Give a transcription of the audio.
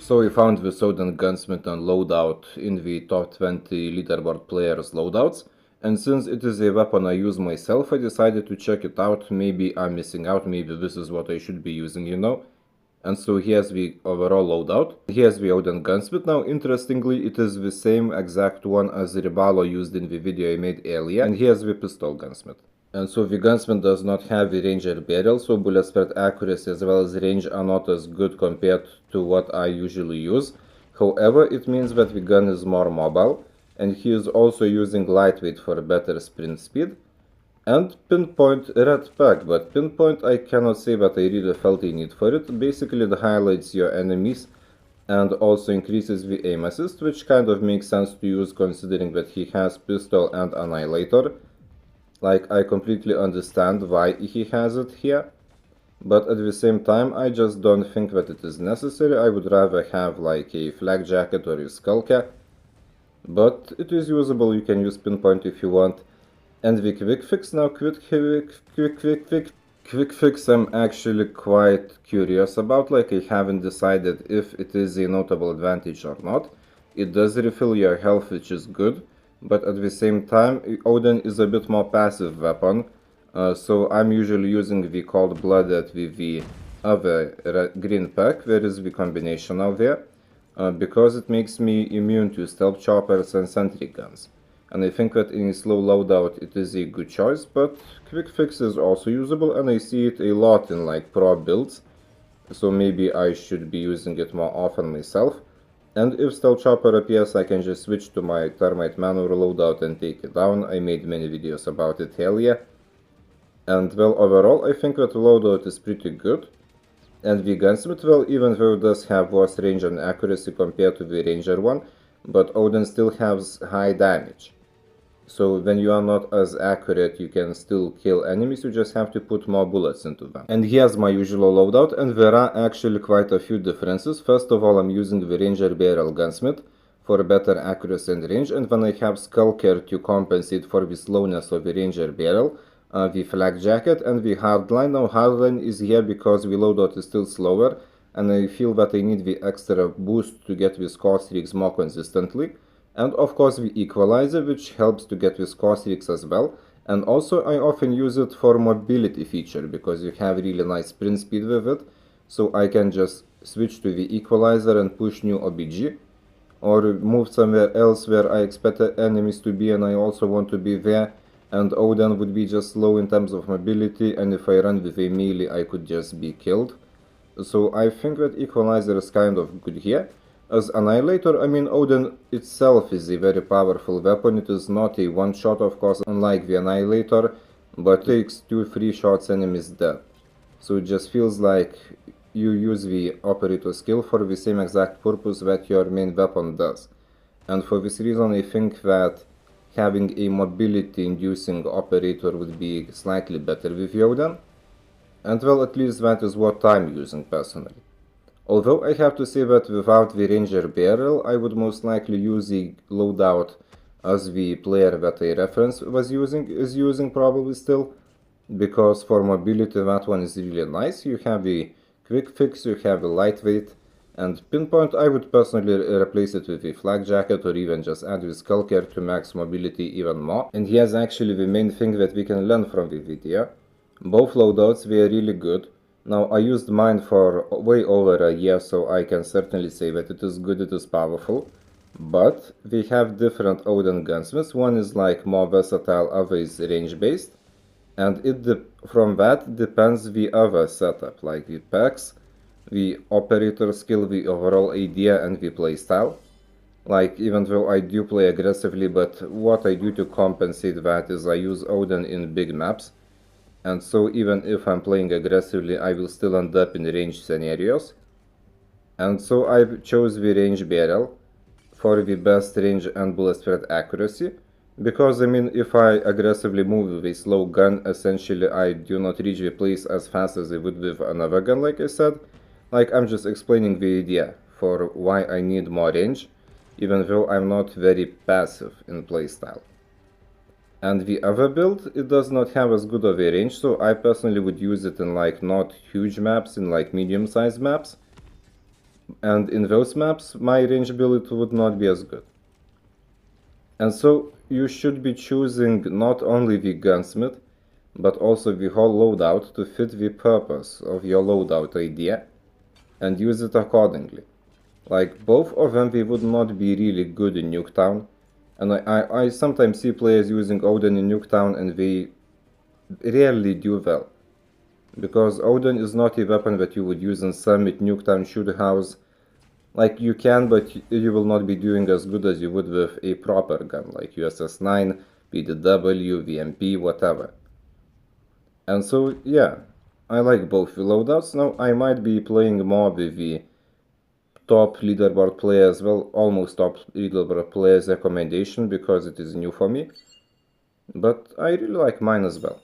So we found this Oden Gunsmith and Loadout in the top 20 leaderboard players loadouts, and since it is a weapon I use myself, I decided to check it out. Maybe I'm missing out, maybe this is what I should be using, you know. And so here's the overall loadout. Here's the Oden Gunsmith. Now, interestingly, it is the same exact one as the Ribalo used in the video I made earlier, and here's the pistol Gunsmith. And so the Gunsmith does not have the Ranger barrel, so bullet spread accuracy as well as range are not as good compared to what I usually use. However, it means that the gun is more mobile, and he is also using lightweight for better sprint speed. And pinpoint red pack, but pinpoint I cannot say that I really felt a need for it. Basically it highlights your enemies and also increases the aim assist, which kind of makes sense to use considering that he has pistol and annihilator. Like, I completely understand why he has it here, but at the same time I just don't think that it is necessary. I would rather have like a flak jacket or a skull cap, but it is usable. You can use pinpoint if you want. And the quick fix, now quick fix I'm actually quite curious about. Like, I haven't decided if it is a notable advantage or not. It does refill your health, which is good, but at the same time Oden is a bit more passive weapon, so I'm usually using the cold-blooded with the other green pack. There is the combination out there, because it makes me immune to stealth choppers and sentry guns. And I think that in a slow loadout it is a good choice, but quick fix is also usable and I see it a lot in like pro builds, so maybe I should be using it more often myself. And if stealth chopper appears, I can just switch to my termite manor loadout and take it down. I made many videos about it earlier. And well, overall I think that the loadout is pretty good. And the Gunsmith, well, even though it does have worse range and accuracy compared to the Ranger one, but Oden still has high damage. So when you are not as accurate, you can still kill enemies, you just have to put more bullets into them. And here's my usual loadout, and there are actually quite a few differences. First of all, I'm using the Ranger barrel Gunsmith for better accuracy and range, and when I have Skulker to compensate for the slowness of the Ranger barrel, the flak jacket and the hardline. Now hardline is here because the loadout is still slower, and I feel that I need the extra boost to get the score streaks more consistently. And of course the equalizer, which helps to get the score streaks as well. And also I often use it for mobility feature, because you have really nice sprint speed with it. So I can just switch to the equalizer and push new OBG, or move somewhere else where I expect enemies to be and I also want to be there. And Oden would be just slow in terms of mobility, and if I run with a melee I could just be killed. So I think that equalizer is kind of good here. As Annihilator, I mean, Oden itself is a very powerful weapon. It is not a one-shot, of course, unlike the Annihilator, but takes 2-3 shots enemies dead. So it just feels like you use the operator skill for the same exact purpose that your main weapon does. And for this reason I think that having a mobility-inducing operator would be slightly better with Oden. And well, at least that is what I'm using personally. Although I have to say that without the Ranger barrel, I would most likely use the loadout as the player that I reference is using probably still, because for mobility that one is really nice. You have the quick fix, you have the lightweight, and pinpoint I would personally replace it with the flak jacket or even just add the Skulker to max mobility even more. And here's actually the main thing that we can learn from the video. Both loadouts were really good. Now I used mine for way over a year, so I can certainly say that it is good, it is powerful. But we have different Oden Gunsmiths. One is like more versatile, other is range based. And from that depends the other setup, like the packs, the operator skill, the overall idea and the playstyle. Like, even though I do play aggressively, but what I do to compensate that is I use Oden in big maps. And so even if I'm playing aggressively, I will still end up in range scenarios. And so I chose the range barrel for the best range and bullet spread accuracy. Because I mean, if I aggressively move with a slow gun, essentially I do not reach the place as fast as I would with another gun, like I said. Like, I'm just explaining the idea for why I need more range, even though I'm not very passive in playstyle. And the other build, it does not have as good of a range, so I personally would use it in like not huge maps, in like medium-sized maps. and in those maps my range build would not be as good. And so you should be choosing not only the Gunsmith, but also the whole loadout to fit the purpose of your loadout idea and use it accordingly. Like, both of them, they would not be really good in Nuketown, and I sometimes see players using Oden in Nuketown and they rarely do well. Because Oden is not a weapon that you would use in Summit, Nuketown, Shoot House. Like, you can, but you will not be doing as good as you would with a proper gun, like USS-9, PDW, VMP, whatever. And so, yeah, I like both the loadouts. Now, I might be playing more with the top leaderboard players, well, almost top leaderboard players recommendation because it is new for me. But I really like mine as well.